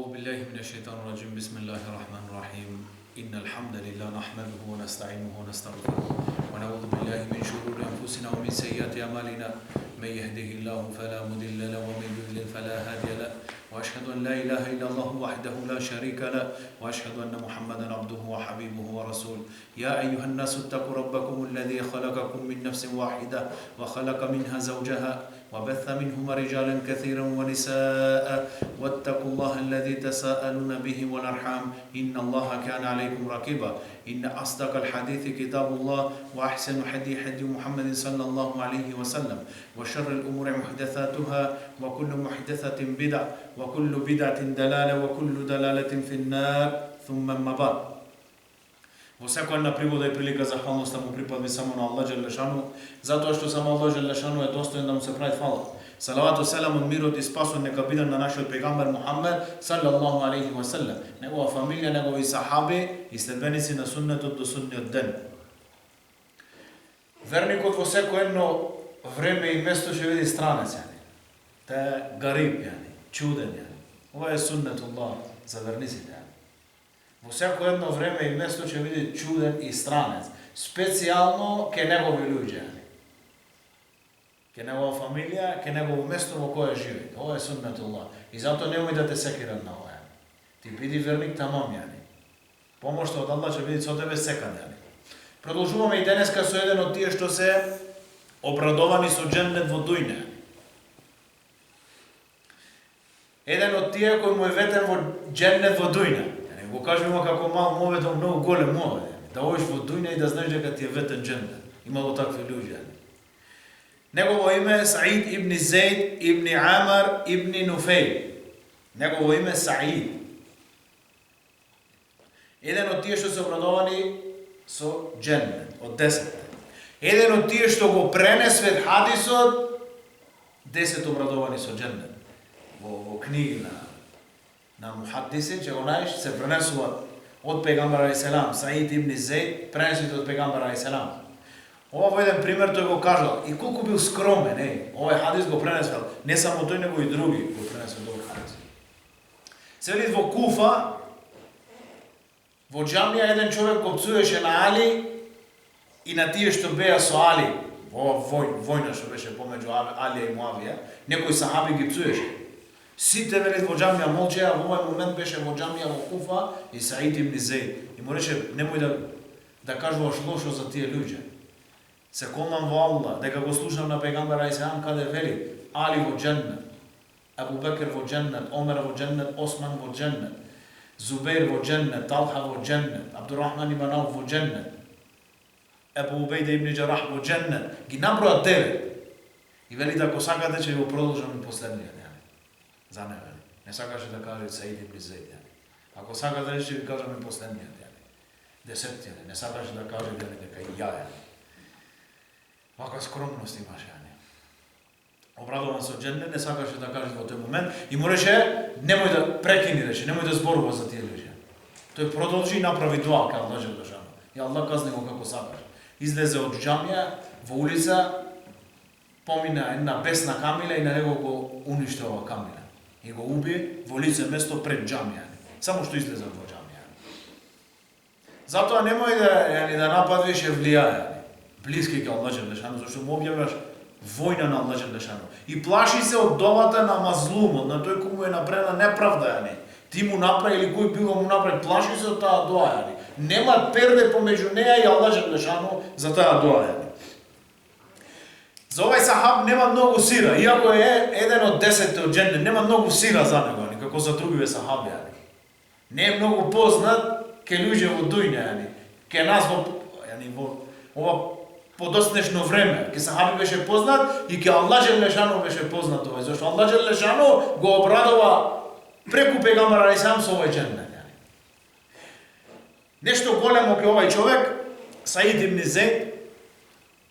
أعوذ بالله من الشيطان الرجيم بسم الله الرحمن الرحيم إن الحمد لله نحمده ونستعينه ونستغفره ونعوذ بالله من شرور أنفسنا ومن سيئات أعمالنا من يهده الله فلا مضل له ومن يضلل فلا هادي له وأشهد أن لا إله إلا الله وحده لا شريك له وأشهد أن محمدا عبده وحبيبه ورسوله يا أيها الناس اتقوا ربكم الذي خلقكم من نفس واحدة وخلق منها زوجها وبث منهما رجالا كثيرا ونساء واتقوا الله الذي تساءلون به والأرحام إن الله كان عليكم رقيبا إن أصدق الحديث كتاب الله وأحسن حديث محمد صلى الله عليه وسلم وشر الأمور محدثاتها وكل محدثة بدعة وكل بدعة دلالة وكل دلالة في النار ثم ما بعد. Во секоја една пригода и прилика захвалноста му припадни само на Аллах Джелешану, затоа што само Аллах Джелешану е достоен да му се прави фала. Салавату селаму мирот и спасот нека биде на нашиот пегамбер Мухаммед саллаллаху алейхи ва саллем, негова фамилија, негови сахаби и следбеници на суннетот до судниот ден. Верникот во секој едно време и место ќе види странец, Те е гариб, чуден, Ова е суннетуллах за верниците. Во секој едно време и место ќе види чуден и странец, специјално ке негови луѓе, ке негова фамилија, ке негово место во кое живи. Ова е суннетуллах. И затоа немој да те секират на ова. Ти биди верник тамам, Помошта од Аллах ќе биде со тебе секаде, Продолжуваме и денеска со еден од тие што се обрадовани со џеннет во дујне. Еден од тие кој му е ветен во џеннет во дујне. Го кажеме како мал мовет, многу голем мовет. Да одиш во дујна и да знаеш дека ти е ветен џеннет. Имало такви луѓе. Негово име е Саид ибн Зейд ибн Амар ибн Нуфейл. Негово име е Саид. Еден од тие што се обрадовани со џеннет, од 10. Еден од тие што го пренесвет хадисот, 10 обрадовани со џеннет. Во книги на мухаддиси, че го најдеш, се пренесуваат од пегамбер алейхиселам, Саид ибн Зейд, пренесуваат од пегамбер алейхиселам. Ова во еден пример тој го кажал, и колку бил скромен, овој хадис го пренесвал, не само тој, него и други го пренесвал овој хадис. Се вели во Куфа, во џамија еден човек го пцуеше на Али и на тие што беа со Али, ова војна што беше помеѓу Алија и Муавија, некој сахаби ги пцуеше. Сите вели во џамија молчеа, во овој момент беше во џамија во Куфа и Саид ибн Зейд. И му рече, немој да кажуваш лошо за тие луѓе. Се колнам во Аллах, дека го слушам на пегамбер алейхиселам каде вели Али во џеннет, Абу Бекр во џеннет, Омер во џеннет, Осман во џеннет, Зубейр во џеннет, Талха во џеннет, Абдурахман ибн Ауф во џеннет, Ебу Убейда ибн Џарах во џеннет. Ги наброа 9. И вели да ако сакате ќе го продолжам и последниот. За не, не сакаше да каже Саид ибн Зейд. Ако сакате ќе ви кажам и последниот. 10, не сакаше да каже дека и ја. Вака скромност имаше. Обрадован со џеннет, не сакаше да каже во тој момент и му рече, немој да прекини, немој да зборува за тие луѓе. Тој продолжи и направи дуа кај Аллах Джелешану. И Аллах казни го како сакаше. Излезе од џамија во улица, помина една бесна камила и на него го уништи ова камила. И го уби во лице место пред џамија. Само што излезе во џамија. Затоа немој да нападвиш евлија, блиски кај Аллах Джелешану, зашто му објаваш војна на Аллах Джелешану. И плаши се од довата на мазлумот, на тој кој му е направена неправда, Ти му направи или кој било му направи, плаши се од таа дуа, Нема перде помеѓу неа и Аллах Джелешану за таа дуа, За овој сахаб нема многу сира, иако е еден од 10 од џеннет, нема многу сира за него, како за другиве сахаби, Не е многу познат ке луѓе во дујна, ке нас во ова подоснешно време, ке сахаби беше познат и ке Аллах Джелешану беше познат овој, зашто Аллах Джелешану го обрадува преку пегамбер алейхиселам со овој џеннет. Нешто големо ке овој човек, Саид ибн Зейд,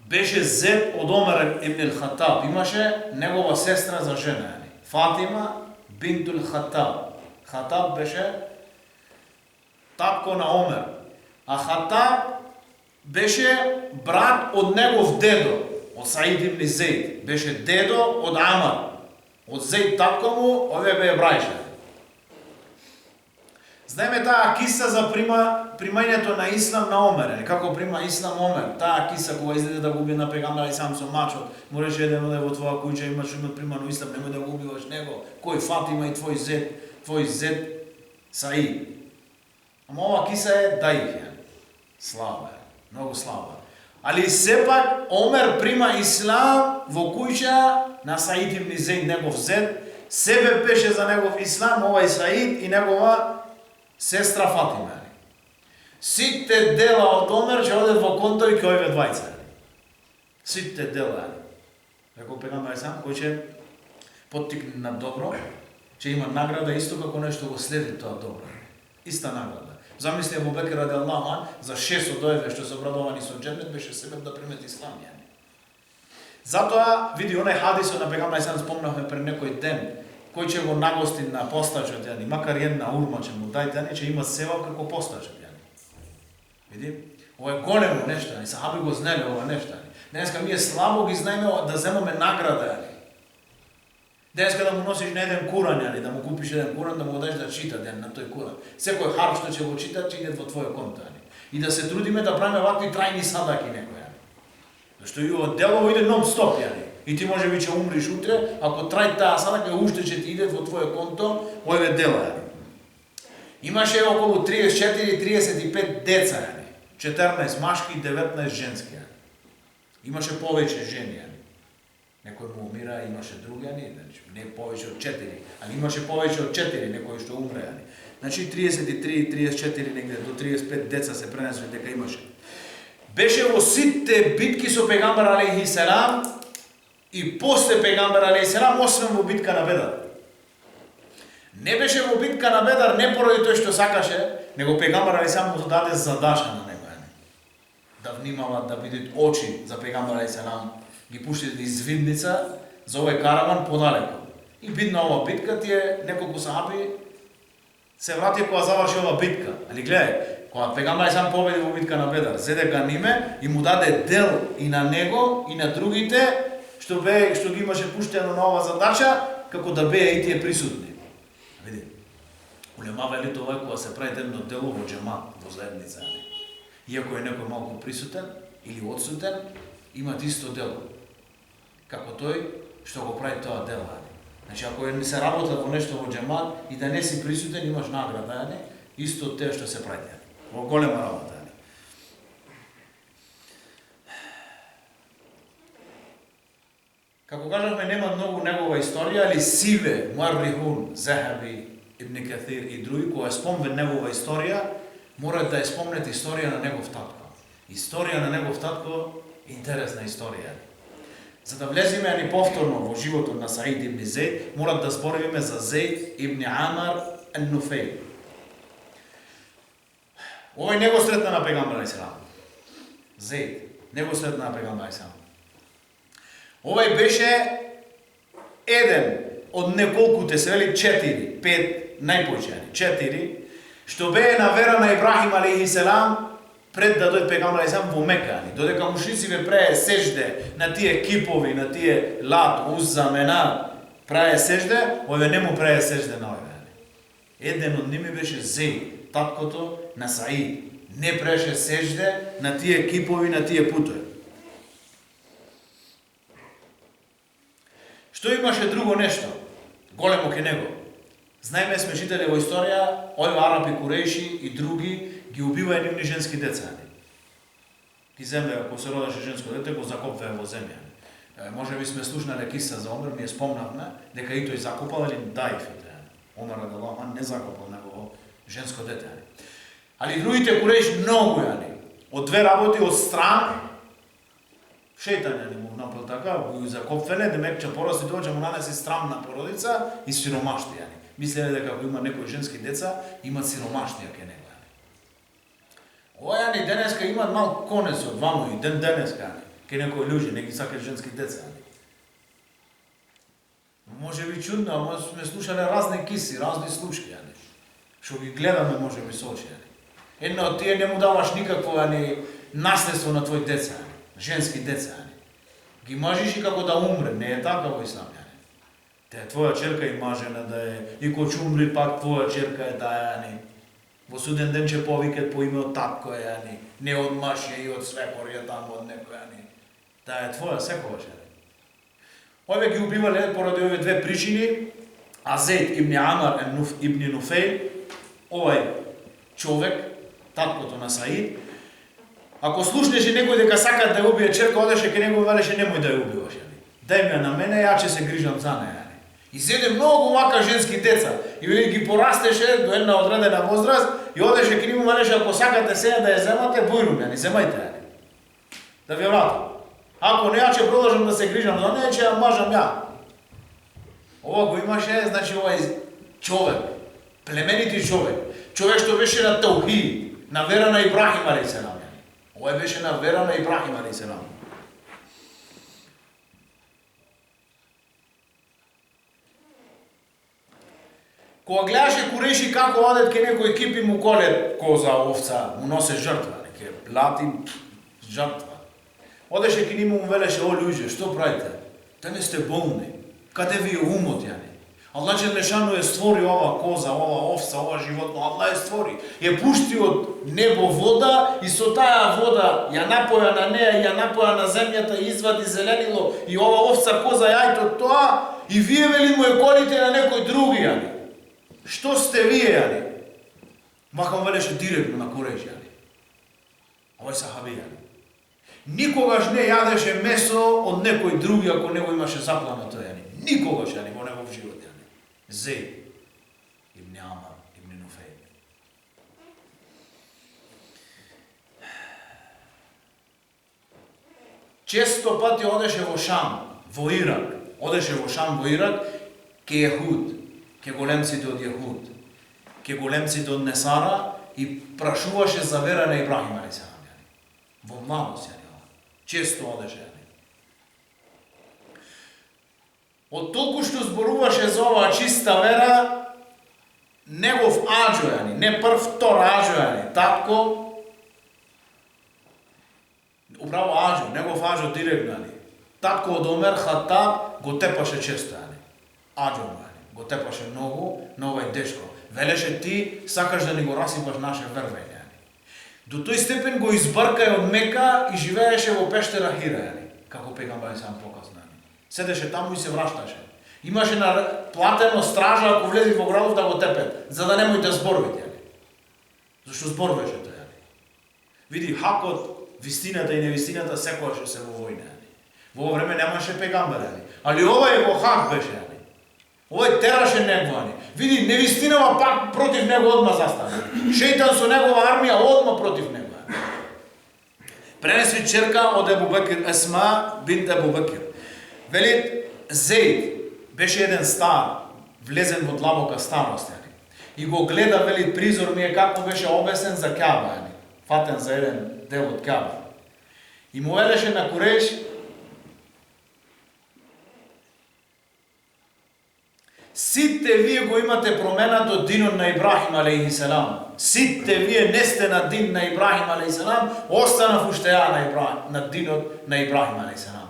беше зет од Омер ибн Хатаб. Имаше негова сестра за жена, Фатима бинтул Хатаб. Хатаб беше татко на Омер. А Хатаб беше брат од негов дедо, од Саид ибн Зейд. Беше дедо од Амар. Од Зейд татко му, овие беа брајша. Знаеме таа киса за примањето на Ислам на Омер, како прима Ислам Омер, таа киса кога излезе да го уби на пегамбера и сам со мачот, мореше еден оде во твоја куќа, имаш примано Ислам, немој да го убиваш него, кој Фатима и твој зет Саид. Ама ова киса е дајфја, слаба е, многу слаба. Али сепак Омер прима Ислам во куќа на Саид ибн Зейд, негов зет, себе пеше за негов Ислам, овај Саид и негова сестра Фатима. Сите дела од Омер ќе одат во конто и кај овие двајца. Сите дела. Како пегамбер сам кој ќе поттикне на добро, ќе има награда исто како нешто го следи тоа добро. Иста награда. Замисли Абу Бекр радијаллаху ан за 6 од овие што се обрадовани со џеннет беше себеб да примет Ислам. Затоа види онај хадис на пегамбер сам спомнавме пред некој ден, кој ќе го нагости на постачот, макар една урма ќе му дајте, ќе има сева како постачот. Види, ова е големо нешто, сахаби го знаеле ова нешто. Денеска ние слабо ги знаеме да земаме награда. Денеска да му носиш на еден Куран, да му купиш еден Куран, да му го дадеш да чита на тој Куран. Секој харф што ќе го чита, ќе иде во твоје конто. И да се трудиме да правиме вакви трајни садаки некој. Зашто и ова дело иде нон-стоп. И ти може би ќе умриш утре, ако трај таа садака уште ќе ти иде во твоје конто, овие дела. Имаше околу 34-35 деца, 14 машки и 19 женски. Имаше повеќе жени. Некој му умира, имаше други, не повеќе од 4, али имаше повеќе од 4, некои што умре. Значи 33, 34, негде до 35 деца се пренесли дека имаше. Беше во сите битки со пегамбер алейхи селам и после пегамбер алейхи селам, освен во битка на Бедар. Не беше во битка на Бедар не поради тој што сакаше, него пегамбер алейхи селам му даде задача на него. Да внимава, да бидат очи за пегамбер алейхи селам, ги пуштите извидница за овој караван подалеку. И бидна ова битка, тие неколку сахаби се врати кога заврши ова битка. Али гледај, кога пегамбер алейхи селам победи во битка на Бедар, зеде ганиме и му даде дел и на него и на другите што ги имаше пуштено на ова задача, како да беа и тие присутни. Види, улема вели тоа кога се прави едно дело во џемат, во заедница. Иако е некој малку присутен или одсутен, имат исто дело. Како тој што го прави тоа дело. Значи, ако не се работа во нешто во џемат и да не си присутен, имаш награда, исто те што се прави. Во голема работа. Како кажавме, нема многу негова историја, али сиве, Муаррихун, Захаби, Ибн Каthир и други, кога спомнат негова историја, морат да ја спомнат историја на негов татко. Историја на негов татко е интересна историја. За да влеземе ани повторно во животот на Саид ибн Зейд, морат да збориме за Зейд ибн Амар ан-Нуфейл. Овој не го сретна на пегамбер алейхи селам. Зейд не го сретна на пегамбер алейхи селам. Овој беше еден од неколкуте, се вели 4, 5 најпојчани, 4, што бее на вера на Ибрахим алейхи селам пред да дојде пегамбер алейхи селам во Мека. Додека мушриците праe сежде на тие кипови, на тие Лат, Узза, Менат, праe сежде, овој не му праe сежде на овој. Еден од ними беше Зейд, таткото на Саид. Не преше сежде на тие кипови, на тие путови. Што имаше друго нешто? Големо ке него. Знаеме, сме читали во историја, овие арапи, курејши и други ги убиваја нивни женски деца. Ги землеа, ако се родеше женско дете, го закопваја во земја. Може би сме слушнале киса за Омер, ние спомнавме дека и тој закопал или даифите. Омер радијаллаху ан не закопал негово женско дете. Али другите курејши многу од две работи, од стран, шејтан му направил така, го закопвеле, демек ќе порасти тоа, ќе му нанеси странна породица и сиромаштија. Мислеле дека ако има некои женски деца, имат сиромаштија ке него. Овој денеска имат мал конец од ваму и денеска ке некои луѓе, не ги сакат женски деца. Може би чудно, ама сме слушале разни киси, разни случаи, што ги гледаме може би со очи. Една од тие не му даваш никакво наследство на твои деца, женски деца. Ги мажиш и како да умре, не е така во ислам. Те твоја черка и мажена да е, и кој умри пак твоја черка е да е. Во суден ден ќе повикат по име од татко јани, не од машија и од свекор таму од некој јани. Таа е твоја секогаш јани. Овие ги убивале поради овие две причини. Азейд ибн Амар ибн Нуфейл, овај човек, таткото на Саид, ако слушнеше некој дека сакат да ја убие черка, одеше кај него и велеше немој да ја убиваш. Дај ме на мене, ја ќе се грижам за неја. И седе многу вака женски деца и ги порастеше до една одредена возраст и одеше кај нему велеше ако сакате сега да ја земате, бујрум ја, не земајте ја. Да ви ја вратам. Ако не, ја ќе продолжам да се грижам за неја, ќе ја мажам ја. Ова го имаше, значи овај човек, племенити човек, човек што беше на таухид, на вера на Ибрахим алейхиселам. Овај беше на вера на Ибрахим алейхиселам. Кога гледаше Куреши како одат ке некој екипи му колет коза, овца, му носе жртва, неке плати жртва. Одеше ке нему му велеше, о луѓе, што правите? Те не сте болни. Каде ви е умот, јани? Аллах Джелешану е створи ова коза, ова овца, ова животно, Аллах е створи. Е пушти од небо вода и со таа вода ја напоја на неја, ја напоја на земјата, извади зеленило и ова овца, коза, јајто, тоа и вие вели му е колите на некој други, јани. Што сте вие, јани? Маха велеше директно на Куреш, јани. Овој сахаби, јани. Никогаш не јадеше месо од некој други ако него имаше запланато, јани. Никогаш, јани, во негов живот, јани. Зейд ибн Амар ибн Нуфейл. Често пати одеше во Шам, во Ирак. Одеше во Шам, во Ирак, ке Јехуд, ке големците од Јехуд, ке големците од Несара и прашуваше за вера на Ибрахим алейхиселам, јани. Во младост, јани. Често одеше, јани. Од толку што зборуваше за оваа чиста вера, негов аџо, јани, не прв, втор аџо, јани, татко, управо аџо, негов аџо директно, јани. Татко од Омер Хатаб го тепаше често, јани. Аџо му, јани, го тепаше многу на овај дечко. Велеше ти сакаш да ни го расипаш наше вервење, јани. До тој степен го избркај од Мека и живееше во пештера Хира, јани, како пегамбар сам показна. Седеше таму и се врашташе. Имаше на платено стража ако влези во градов да го тепет, за да немој да зборувате, јани. Зашто зборуваше тој, јани. Види, хакот, вистината и невистината секогаш се во војна, јани. Во ово време немаше пегамбар, јани. Али овој во хак беше, јани. Овој тераше него, јани. Види, невистинава пак против него одма застана. Шејтан со негова армија одма против него, јани. Пренеси черка од Ебу Бекир, Есма бинт Ебу Бекир. Вели, Зейд беше еден стар, влезен во длабока старост, јани. И го гледа, вели, призор ми е како беше обесен за Каба, јани. Фатен за еден дел од Каба. И му велеше на Куреш, сите вие го имате променато динот на Ибрахим алейхиселам. Сите вие не сте на дин на Ибрахим алейхиселам, останав уште ја на динот на Ибрахим алейхиселам.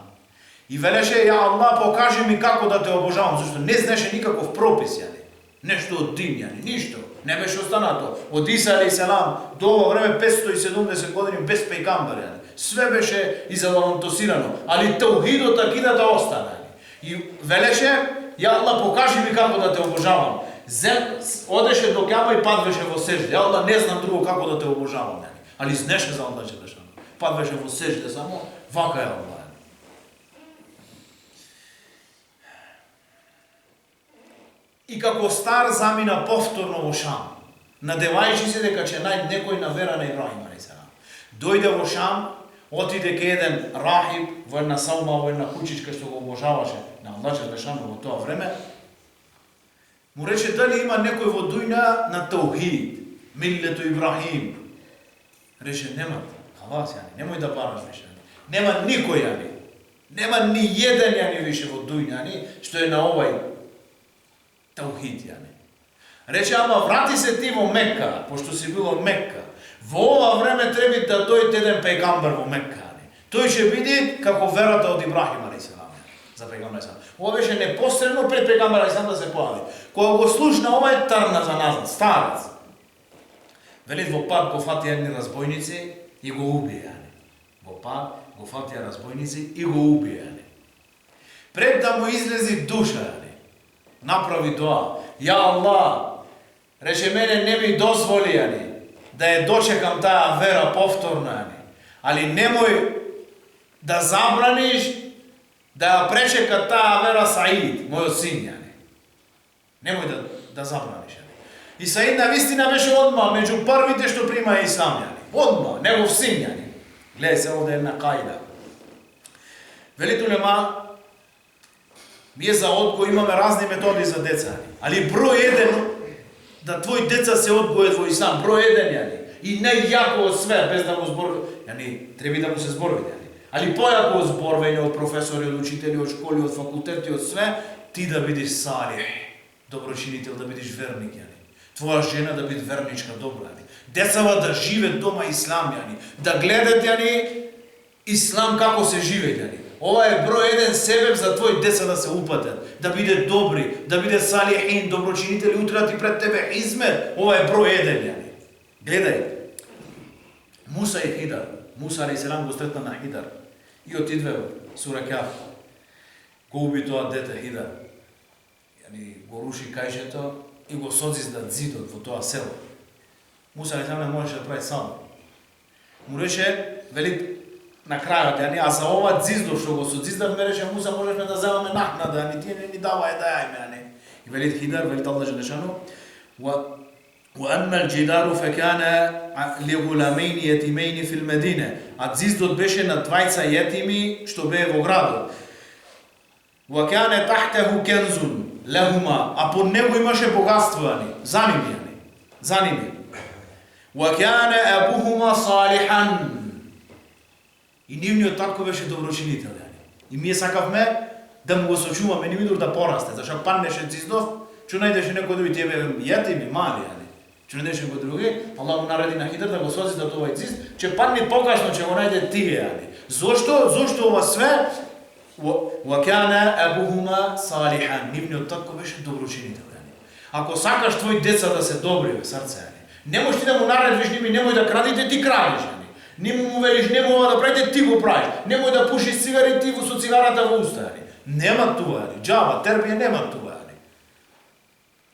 И велеше, ја Аллах, покажи ми како да те обожавам, зашто не знаеше никаков пропис, јани. Нешто од дин, јани, ништо. Не беше останато. Од Иса алейхиселам до ово време 570 години без пејгамбар, јани. Све беше изавалантосирано, али таухидот акидата остана. И велеше, ја Аллах, покажи ми како да те обожавам. Одеше до Каба и падвеше во сежде. Ја Аллах, не знам друго како да те обожавам, јани. Али знеше за Аллах Джелешану. Падвеше во сежде само, вака е Аллах. И како стар замина повторно во Шам, надевајќи се дека ќе најде некој на вера на Ибрахим алейхиселам. Дојде во Шам, отиде ке еден рахиб во една саума, во една кучичка што го обожаваше на Аллах Джелешану во тоа време. Му рече дали има некој во дујна на таухид, миллето Ибрахим. Рече немат. Халас, јани, немој да бараш више. Нема никој, јани. Нема ни еден, јани, више во дујна, јани, што е на овај таухид, јани. Рече, ама врати се ти во Мекка, пошто си бил од Мекка. Во ова време треба да дојде еден пегамбар во Мекка. Тој ќе биде како верата од Ибрахим алейхиселам. За пегамбар алейхиселам. Ова беше непосредно пред пегамбар алейхиселам да се појави. Кога го слушна, ова е трна за назад, старец. Велит во пат го фатија едни разбойници и го убија. Во пат го фатија разбойници и го убија. Пред да му излези душа, направи доа. Ја Аллах, рече мене не ми дозволи да ја дочекам таа вера повторно, али немој да забраниш да ја пречека таа вера Саид, мојот син. Немој да забраниш. И Саид навистина беше одма меѓу првите што прима Ислам. Одма, негов син. Гледај се овде една кајда. Велит улема, ние за одгој имаме разни методи за деца, али број еден да твои деца се одгојат во Ислам, број еден и најјако од све, без да му зборуваат, треба да му се зборуваат, али појако од зборување од професори, од учители, од школи, од факултети, од све, ти да бидеш салих, доброчинител, да бидеш верник, твоја жена да биде верничка добра, децава да живеат дома Ислам, да гледат Ислам како се живеат. Ова е број еден себеб за твои деца да се упатат, да бидат добри, да бидат салихин, доброчинители, утре да ти пред тебе измер. Ова е број еден. Гледај, Муса и Хидар, Муса алейхиселам го сретна на Хидар и отидве сура Каф, го уби тоа дете Хидар, го руши кајшето и го созизда зидот во тоа село. Муса алейхиселам не можеше да прави сам. Му рече, вели, на крајот, а за ова зиздов што го созиздавме, рече Муса, можешме да земаме накнада, тие не ни давај да јајме. И велит Хидар, велит Аллах Желешану, وأما الجدار فكان لغلامين يتيمين في المدينة. А зиздот беше на двајца јетими што бее во градот. وكان تحته كنز لهما. А под него имаше богатство, за ними. وكان أبوهما صالحا. И нивниот татко беше доброчинител. И ние сакавме да му го сочуваме нивидор да порасте, зашто паднеше зиздов, че најдеше некој други тебе јетими мали, че најдеше некој други, Аллах му нареди на Хидар да го созизда овој зизд, че падни покасно че го најде тие. Зошто ова све? وَكَانَ أَبُهُمَا صَالِحًا. Нивниот татко беше доброчинител. Ако сакаш твои деца да се добри во срце, не можеш ти да му наредиш ними, немој да крадите, ти крадиш. Нему му велиш, немој ова да правите, ти го правиш. Немој да пушиш цигари, ти со цигарата во уста. Нема тоа, џаба, терпие нема тоа.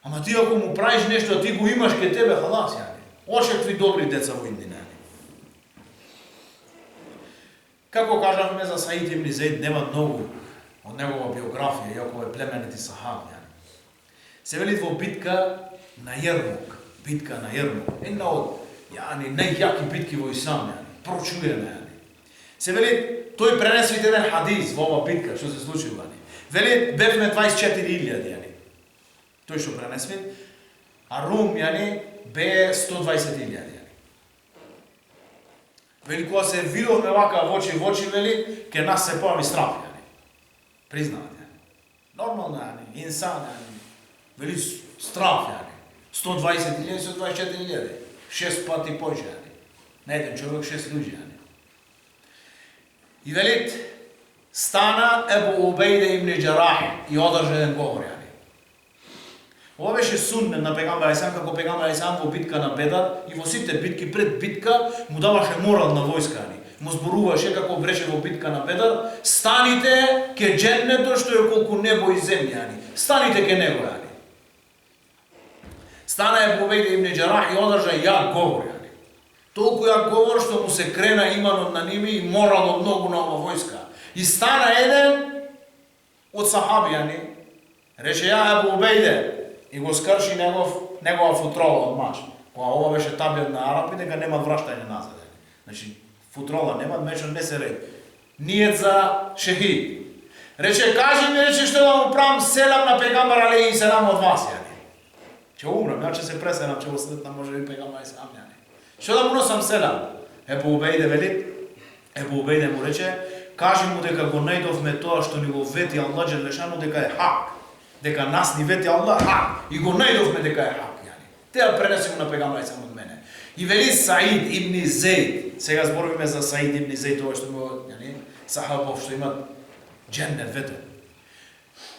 Ама ти ако му правиш нешто, ти го имаш ке тебе, халас, ошекви добри деца во иднина. Како кажавме за Саид ибн Зейд, нема многу од негова биографија, иако е племенети сахаб. Се велит во битка на Јермук. Една од најјаки битки во Ислам, прочуена. Се вели, тој пренесе еден хадис во ова битка, што се случува. Вели, бевме 24.000, тој што пренесе, а Рум, бе 120.000. Вели, кога се видовме вака во очи, вели, ке нас се појави страф, признават, нормално, инсан, вели, страф, 120.000, 124.000, 6 пати појше, на еден човек 6 луѓе. И велит, стана Ебу Убейде ибн Џарах и одржа еден говор. Ова беше суннет на пегамбар алейхиссалам, како пегамбар алейхиссалам во битка на Бедар и во сите битки пред битка му даваше морал на војска. Му зборуваше како бреше во битка на Бедар, станите ке џеннето што е колку небо и земја. Станите ке него. Стана Ебу Убейде ибн Џарах и одржа јак говор. Толку јак говор што му се крена иманот на ними и моралот многу на ова војска. И стана еден од сахабијани, рече ја Ебу Убейде, и го скрши негова футрола од мач. Кога ова беше табјат на арапи, дека нема враштање назад. Значи, футрола нема, мечот не се ред. Нијет за шехид. Рече, кажи ми, рече, што да му правам селам на пегамбар алейхиссалам од вас, Че умрам, ја че се преселам, че го сретна може би пегамбар алейхиссалам, Што да му носам селам? Ебу Убейде вели, Ебу Убейде му рече, кажи му дека го најдовме тоа што ни го вети Аллах Желешану дека е хак. Дека нас ни вети Аллах хак. И го најдовме дека е хак. Теа пренеси му на пегамбар алейхиссалам од мене. И вели Саид ибн Зейд. Сега зборуваме за Саид ибн Зейд, тоа што го сахабов што имат џеннет ветер.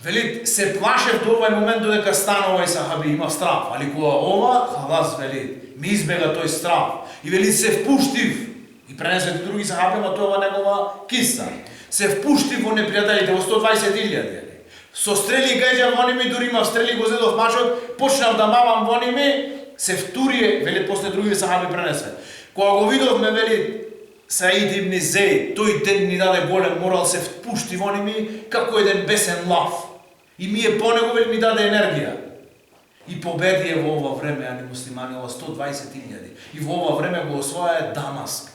Велит, се плашев до овај момент додека стана овај сахаби, има страв, али кога ова, халас, велит, ми избега тој страв. И велит, се впуштив, и пренесете други сахаби, ама тоа негова киса. Се впуштив во непријателите, во 120.000. Со стрели гаѓа во ними, дури има стрели го зедов мачот, почнав да мавам во ними, се втурие, велит, после други сахаби пренесе. Кога го видовме, велит, Саид ибн Зейд, тој ден ни даде голем морал, се впушти во ними како еден бесен лав. И ми е по него ми даде енергија. И победи е во ова време, ани муслимани, ова 120.000. И во ова време го освоја Дамаск.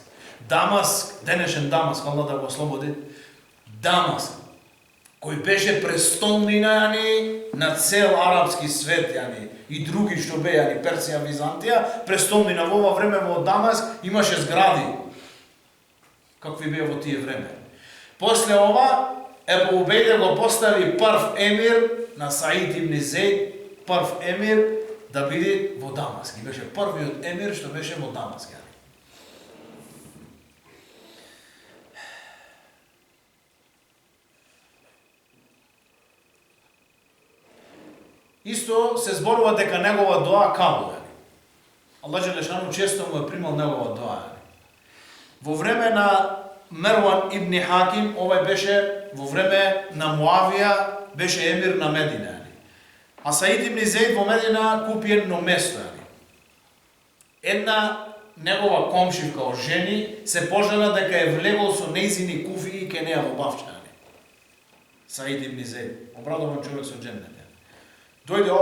Дамаск, денешен Дамаск, Allah да го ослободи. Дамаск, кој беше престолнина на цел арапски свет, и други што беа, Персија, Византија, престолнина во ова време во Дамаск имаше згради. Какви беа во тие време. После ова, Ебу Убейде го постави прв емир на Саид ибн Зейд, прв емир да биде во Дамаск. И беше првиот емир што беше во Дамаск. Исто се зборува дека негова доа кабул. Аллах Джелешану често му е примал негова доа. Во време на Мерван ибн Хаким, овај беше во време на Муавија, беше емир на Медина. А Саид ибн Зейд во Медина купи едно место. Една негова комшивка од жени се пожела дека е влегол со нејзини куфии ке неа во бавча. Саид ибн Зейд, обрадован човек со дженнет. Дојде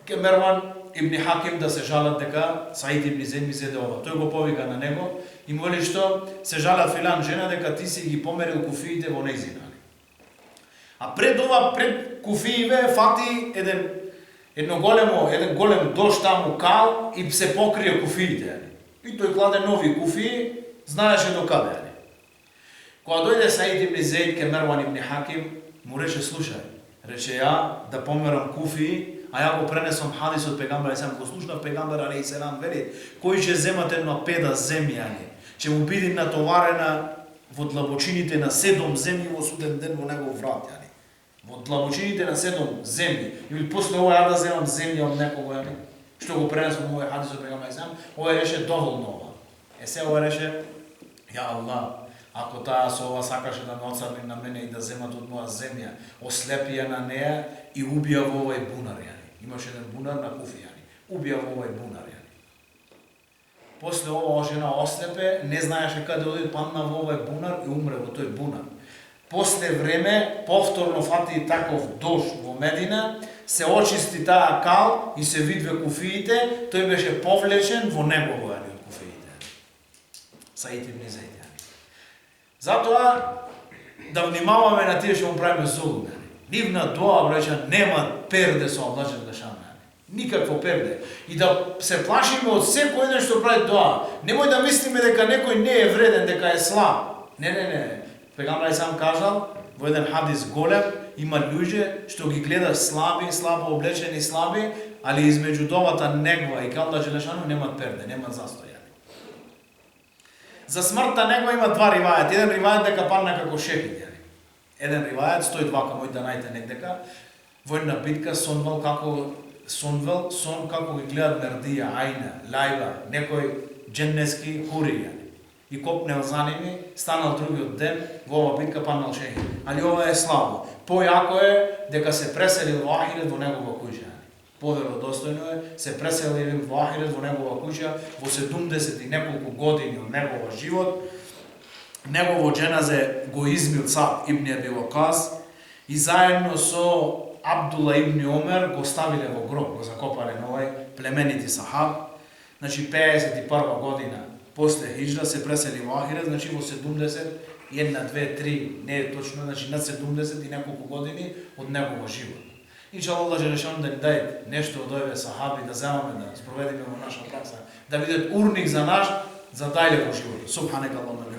ке Мерван ибн Хаким да се жалат дека Саид ибн Зейд ми зеде ова. Тој го повика на него и му вели што се жалат филан жена дека ти си ги померил куфиите во нејзина. А пред ова, пред куфииве, фати еден голем дошт таму кал и се покрие куфиите. И тој кладе нови куфии, знаеше до каде. Кога дојде Саид ибн Зейд ке Мерван ибн Хаким, му рече, слушај, рече ја да померам куфии, а ја го пренесам хадис од пегамбера, сам го слушнав пегамбера алейхиссалам, вели, кој ќе земат една педа земја, ќе му биде натоварена во длабочините на 7 земји во суден ден во негов врат, во длабочините на 7 земји. Или после ова ја да земам земја од некого, што го пренесам овој хадис од пегамбера алейхиссалам, ова реше доволно ова. Се ова реше, ја Аллах, ако таа со ова сакаше да ме оцарни на мене и да земат од моја земја, ослепија на неа и убија во овој бунар. Имаше еден бунар на Куфија. Убија во овој бунар. После ова жена ослепе, не знаеше каде оди, падна во овој бунар и умре во тој бунар. После време, повторно фати таков дожд во Медина, се очисти таа кал и се видве куфиите, тој беше повлечен во негово од куфиите. Саид ибн Зейд. Затоа да внимаваме на тие што му правиме зулум. Нивна доа, браќа, нема перде со Аллах Джелешану. Никакво перде. И да се плашиме од секој еден што прави доа. Немој да мислиме дека некој не е вреден, дека е слаб. Не. Пегамбер сам кажал во еден хадис голем, има луѓе што ги гледаш слаби, слабо облечени слаби, али измеѓу довата негова и Аллах Джелешану немат перде, немат застоја. За смртта негова има два ривајат. Еден ривајат дека падна како шехид. Еден ривајат стои два камој да најде негдека. Во една битка сон како ги гледат мердија, ајна, лајба, некој дженнески хурија. И копнел за ними, станал другиот ден, во ова битка паднал шехид. Али ова е слабо. Појако е дека се преселил во ахирет во негова куќа. Поверодостојно е, се преселил во ахирет во негова куќа во 70 и неколку години од негова живот. Негово дженазе го измил Саъд ибн Аби Вакас и заедно со Абдула ибн Омер го ставиле во гроб, го закопале на овај племенити сахаб. Значи 51 година после хиџра се пресели во ахирет, значи во 70, 1, 2, 3, не е точно, значи над 70 и неколку години од негово живот. Иншаллах Аллах Джелешану да ни даде нешто од овие сахаби, да земаме да спроведиме во наша пракса, да бидат урник за наш, за дајле во живот. Субханека Аллахумма